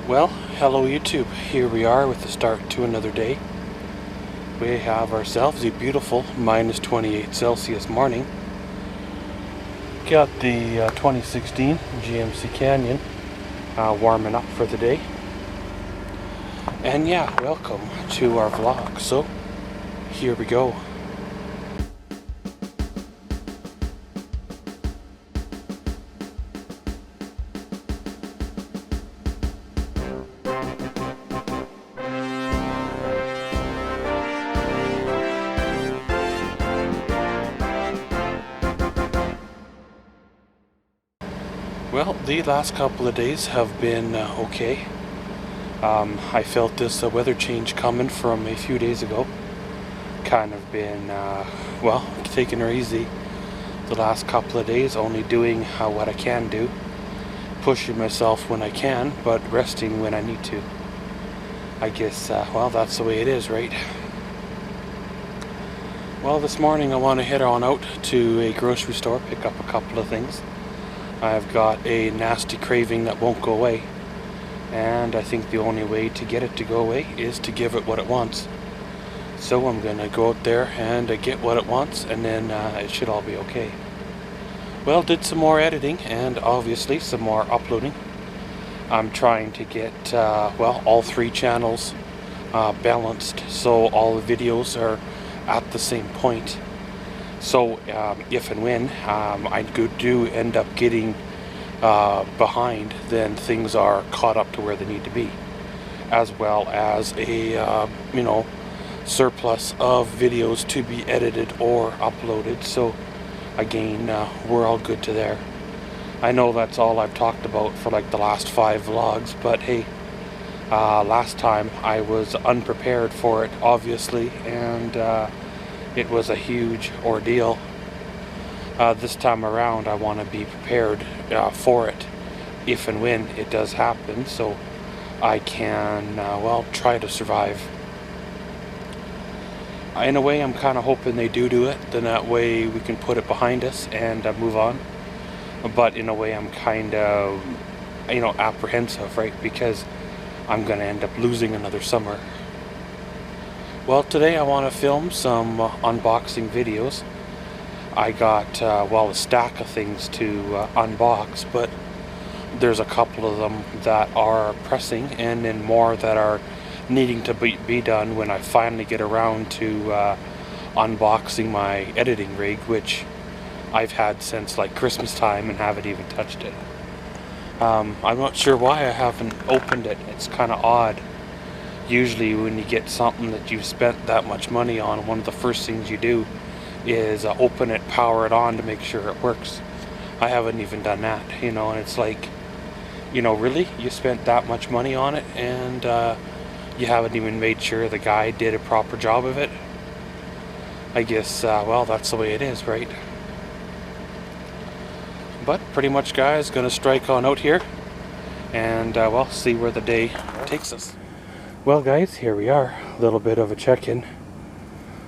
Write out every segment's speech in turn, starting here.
Well, hello YouTube. Here we are with the start to another day. We have ourselves a beautiful minus 28 Celsius morning. Got the 2016 GMC Canyon warming up for the day. And yeah, welcome to our vlog. So, here we go. Well, the last couple of days have been okay. I felt this weather change coming from a few days ago. Kind of been, well, taking her easy the last couple of days, only doing what I can do. Pushing myself when I can, but resting when I need to. I guess, well, that's the way it is, right? Well, this morning I want to head on out to a grocery store, pick up a couple of things. I've got a nasty craving that won't go away, and I think the only way to get it to go away is to give it what it wants. So I'm gonna go out there and get what it wants, and then it should all be okay. Well, did some more editing and obviously some more uploading. I'm trying to get well, all three channels balanced so all the videos are at the same point. So if and when I do end up getting behind, then things are caught up to where they need to be, as well as a surplus of videos to be edited or uploaded. So again, we're all good to there. I know that's all I've talked about for like the last 5 vlogs, but hey, last time I was unprepared for it, obviously, and it was a huge ordeal. This time around I want to be prepared for it if and when it does happen, so I can well, try to survive. In a way I'm kind of hoping they do it, then that way we can put it behind us and move on. But in a way I'm kind of apprehensive, right, because I'm gonna end up losing another summer. Well, today I want to film some unboxing videos. I got, well, a stack of things to unbox, but there's a couple of them that are pressing, and then more that are needing to be done when I finally get around to unboxing my editing rig, which I've had since like Christmas time and haven't even touched it. I'm not sure why I haven't opened it. It's kind of odd. Usually when you get something that you've spent that much money on, one of the first things you do is open it, power it on to make sure it works. I haven't even done that, and it's like, really? You spent that much money on it and you haven't even made sure the guy did a proper job of it? I guess, well, that's the way it is, right? But pretty much, guys, gonna strike on out here and, well, see where the day takes us. Well, guys, here we are. A little bit of a check-in.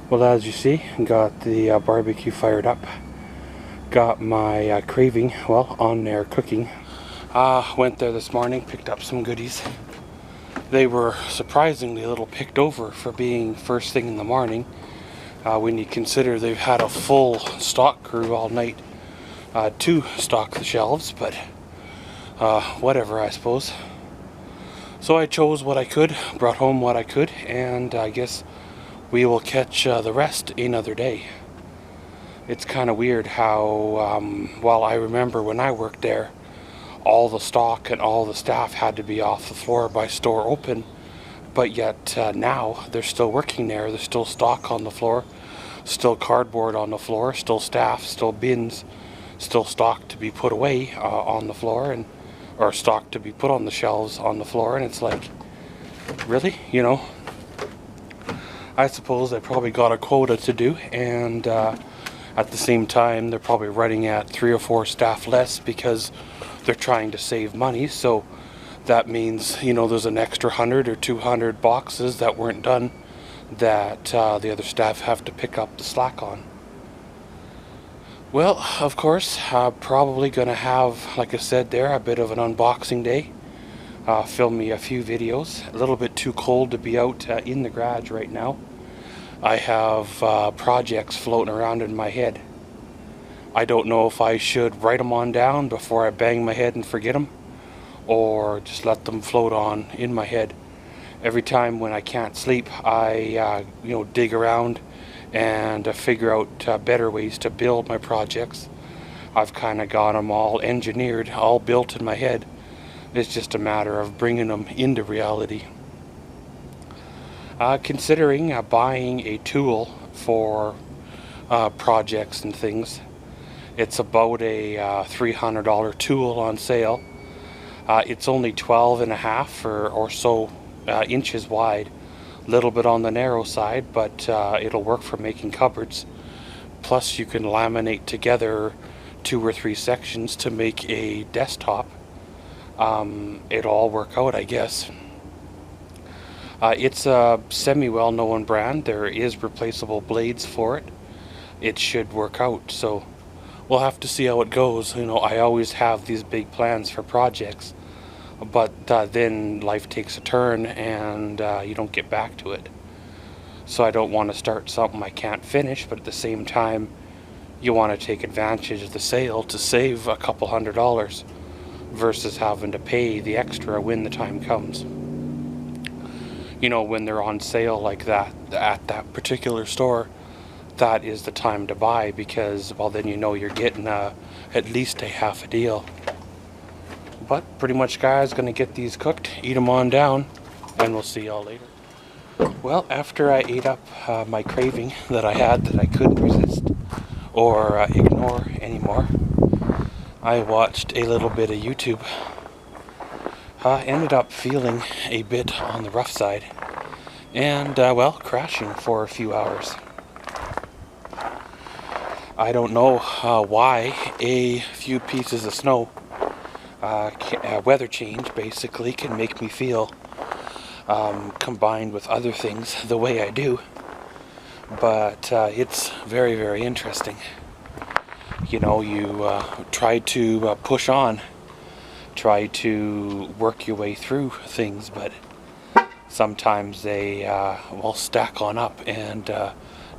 Well, as you see, got the barbecue fired up. Got my craving, well, on there cooking. Went there this morning, picked up some goodies. They were surprisingly a little picked over for being first thing in the morning. When you consider they've had a full stock crew all night to stock the shelves, but whatever, I suppose. So I chose what I could, brought home what I could, and I guess we will catch the rest another day. It's kind of weird how, well, I remember when I worked there, all the stock and all the staff had to be off the floor by store open, but yet now they're still working there. There's still stock on the floor, still cardboard on the floor, still staff, still bins, still stock to be put away on the floor, and or stock to be put on the shelves on the floor, and it's like, really? I suppose they probably got a quota to do, and at the same time they're probably running at 3 or 4 staff less because they're trying to save money. So that means, there's an extra 100 or 200 boxes that weren't done that the other staff have to pick up the slack on. Well, of course, I'm probably going to have, like I said there, a bit of an unboxing day. film me a few videos. A little bit too cold to be out in the garage right now. I have projects floating around in my head. I don't know if I should write them on down before I bang my head and forget them, or just let them float on in my head. Every time when I can't sleep, I dig around and figure out better ways to build my projects. I've kind of got them all engineered, all built in my head. It's just a matter of bringing them into reality. Considering buying a tool for projects and things. It's about a $300 tool on sale. It's only 12.5 or so inches wide. A little bit on the narrow side, but it'll work for making cupboards. Plus you can laminate together 2 or 3 sections to make a desktop. It'll all work out, I guess. It's a semi-well known brand. There is replaceable blades for it. It should work out, so we'll have to see how it goes. I always have these big plans for projects, but then life takes a turn and you don't get back to it. So I don't want to start something I can't finish, but at the same time you want to take advantage of the sale to save a couple $100 versus having to pay the extra when the time comes. When they're on sale like that at that particular store, that is the time to buy, because, well, then you're getting at least a half a deal. But pretty much, guys, gonna get these cooked, eat them on down, and we'll see y'all later. Well, after I ate up my craving that I had that I couldn't resist or ignore anymore, I watched a little bit of YouTube. Ended up feeling a bit on the rough side, and well, crashing for a few hours. I don't know why a few pieces of snow, weather change basically, can make me feel combined with other things the way I do, but it's very, very interesting. You try to push on, try to work your way through things, but sometimes they will stack on up and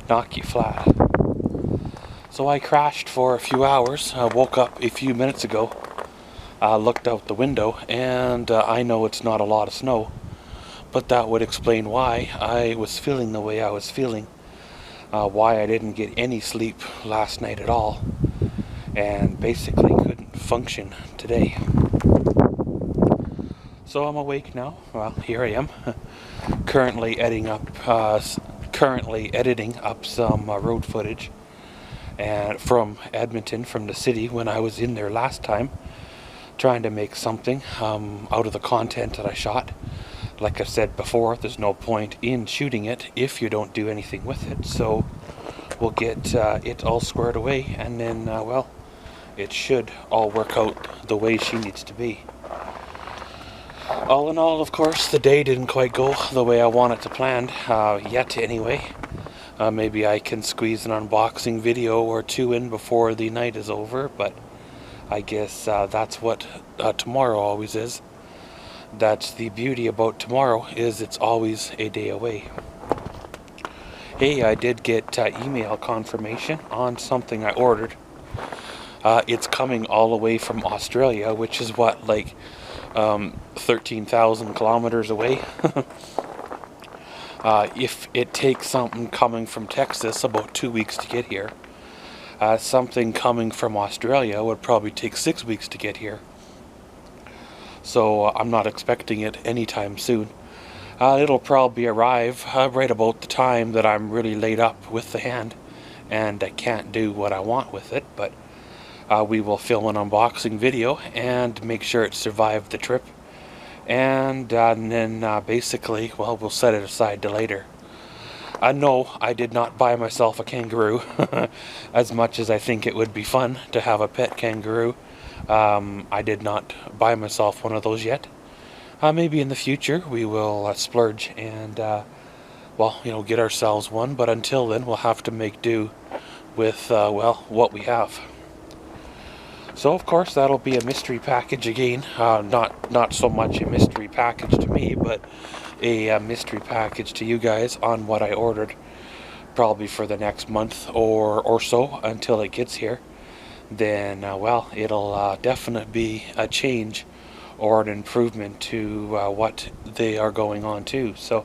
knock you flat. So I crashed for a few hours. I woke up a few minutes ago, looked out the window, and I know it's not a lot of snow, but that would explain why I was feeling the way I was feeling, why I didn't get any sleep last night at all, and basically couldn't function today. So I'm awake now. Well, here I am, currently editing up some road footage and from Edmonton, from the city, when I was in there last time, trying to make something out of the content that I shot. Like I said before, there's no point in shooting it if you don't do anything with it, so we'll get it all squared away, and then well, it should all work out the way she needs to be. All in all, of course, the day didn't quite go the way I want it to plan, yet anyway. Maybe I can squeeze an unboxing video or 2 in before the night is over, but I guess that's what tomorrow always is. That's the beauty about tomorrow, is it's always a day away. Hey, I did get email confirmation on something I ordered. It's coming all the way from Australia, which is what, like 13,000 kilometers away. If it takes something coming from Texas about 2 weeks to get here, something coming from Australia would probably take 6 weeks to get here. So I'm not expecting it anytime soon. It'll probably arrive right about the time that I'm really laid up with the hand and I can't do what I want with it, but we will film an unboxing video and make sure it survived the trip, and then basically, well, we'll set it aside to later. No, I did not buy myself a kangaroo, as much as I think it would be fun to have a pet kangaroo. I did not buy myself one of those yet. Maybe in the future we will splurge and well, get ourselves one, but until then we'll have to make do with well, what we have. So of course that'll be a mystery package again. Not so much a mystery package to me, but a mystery package to you guys on what I ordered, probably for the next month or so until it gets here. Then well, it'll definitely be a change or an improvement to what they are going on to. So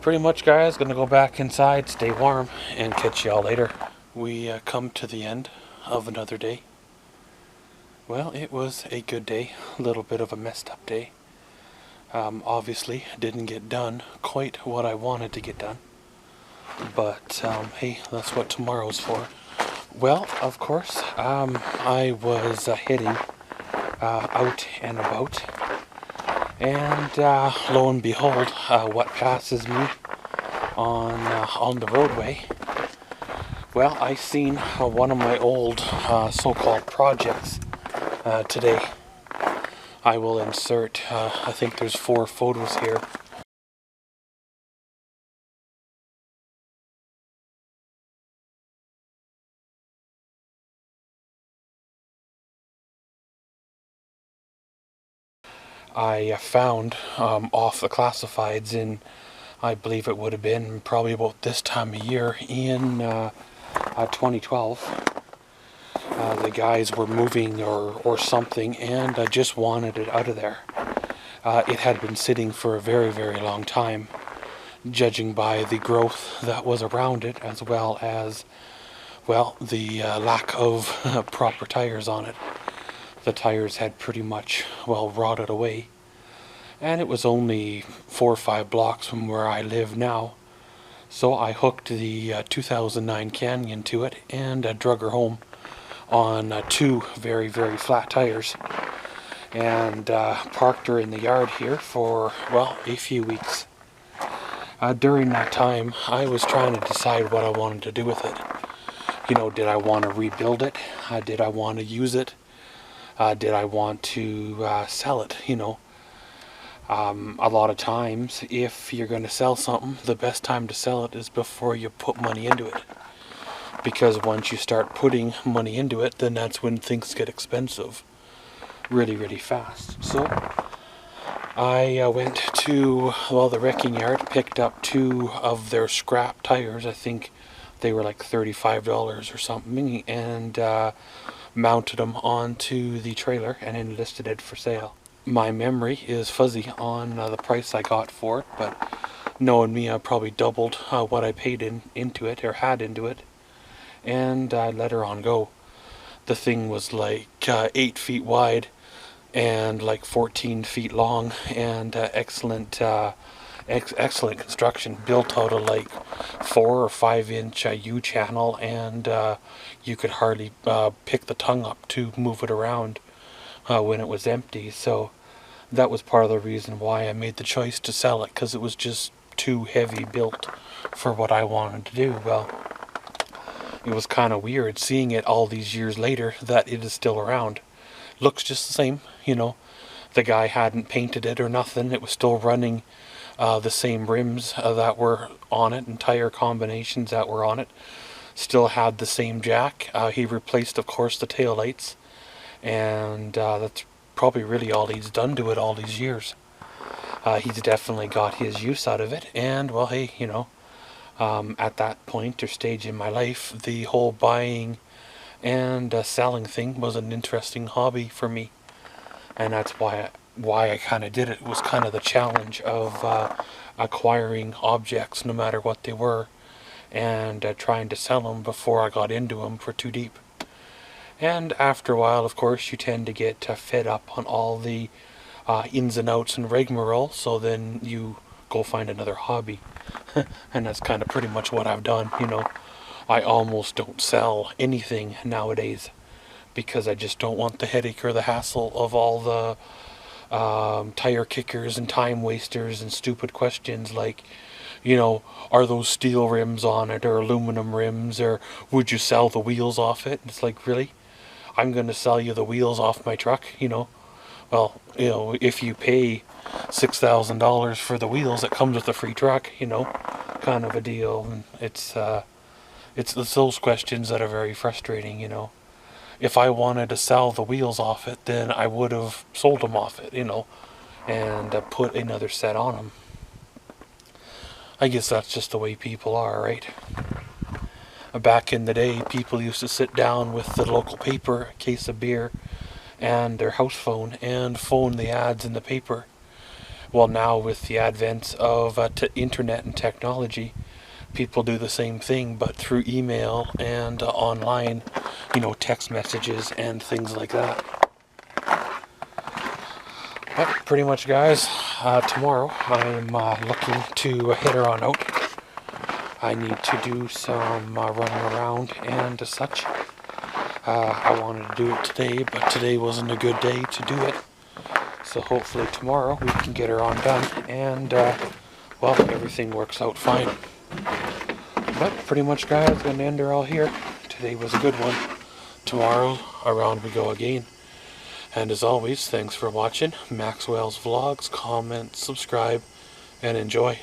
pretty much, guys, gonna go back inside, stay warm, and catch y'all later. We come to the end of another day. Well, it was a good day, a little bit of a messed up day. Obviously didn't get done quite what I wanted to get done, but hey, that's what tomorrow's for. Well, of course, I was heading out and about, and lo and behold, what passes me on the roadway, well, I seen one of my old so-called projects today. I will insert, I think there's 4 photos here. I found off the classifieds in, I believe it would have been probably about this time of year in 2012. The guys were moving or something, and I just wanted it out of there. It had been sitting for a very, very long time, judging by the growth that was around it, as well as, well, the lack of proper tires on it. The tires had pretty much, well, rotted away, and it was only 4 or 5 blocks from where I live now. So I hooked the 2009 Canyon to it and drug her home on 2 very, very flat tires, and parked her in the yard here for, well, a few weeks. During that time, I was trying to decide what I wanted to do with it. You know, did I want to rebuild it? Did I want to use it? Did I want to sell it? You know, a lot of times, if you're going to sell something, the best time to sell it is before you put money into it. Because once you start putting money into it, then that's when things get expensive really, really fast. So I went to, well, the wrecking yard, picked up 2 of their scrap tires. I think they were like $35 or something, and mounted them onto the trailer and enlisted it for sale. My memory is fuzzy on the price I got for it, but knowing me, I probably doubled what I paid into it, or had into it, and I let her on go. The thing was like 8 feet wide and like 14 feet long, and excellent construction, built out of like 4 or 5 inch U-channel, and you could hardly pick the tongue up to move it around when it was empty. So that was part of the reason why I made the choice to sell it, because it was just too heavy built for what I wanted to do. Well, it was kind of weird seeing it all these years later that it is still around. Looks just the same, you know. The guy hadn't painted it or nothing. It was still running the same rims that were on it, and tire combinations that were on it. Still had the same jack. He replaced, of course, the tail lights, and that's probably really all he's done to it all these years. He's definitely got his use out of it, and well, hey, you know, at that point or stage in my life, the whole buying and selling thing was an interesting hobby for me, and that's why I kind of did it. It was kind of the challenge of acquiring objects, no matter what they were, and trying to sell them before I got into them for too deep. And after a while, of course, you tend to get fed up on all the ins and outs and rigmarole, so then you go find another hobby. And that's kind of pretty much what I've done, you know. I almost don't sell anything nowadays because I just don't want the headache or the hassle of all the tire kickers and time wasters and stupid questions like, you know, are those steel rims on it or aluminum rims, or would you sell the wheels off it? It's like, really? I'm going to sell you the wheels off my truck, you know? Well, you know, if you pay $6,000 for the wheels, it comes with a free truck, you know, kind of a deal. And it's those questions that are very frustrating, you know. if I wanted to sell the wheels off it, then I would have sold them off it, you know, and put another set on them. I guess that's just the way people are, right? Back in the day, people used to sit down with the local paper, a case of beer, and their house phone, and phone the ads in the paper. Well, now with the advent of internet and technology, people do the same thing, but through email and online, you know, text messages and things like that. But pretty much, guys, tomorrow I'm looking to head her on out. I need to do some running around and such. I wanted to do it today, but today wasn't a good day to do it. So hopefully tomorrow we can get her on done, and well, everything works out fine. But pretty much, guys, gonna end her all here. Today was a good one. Tomorrow around we go again. And as always, thanks for watching Maxwell's Vlogs. Comment, subscribe, and enjoy.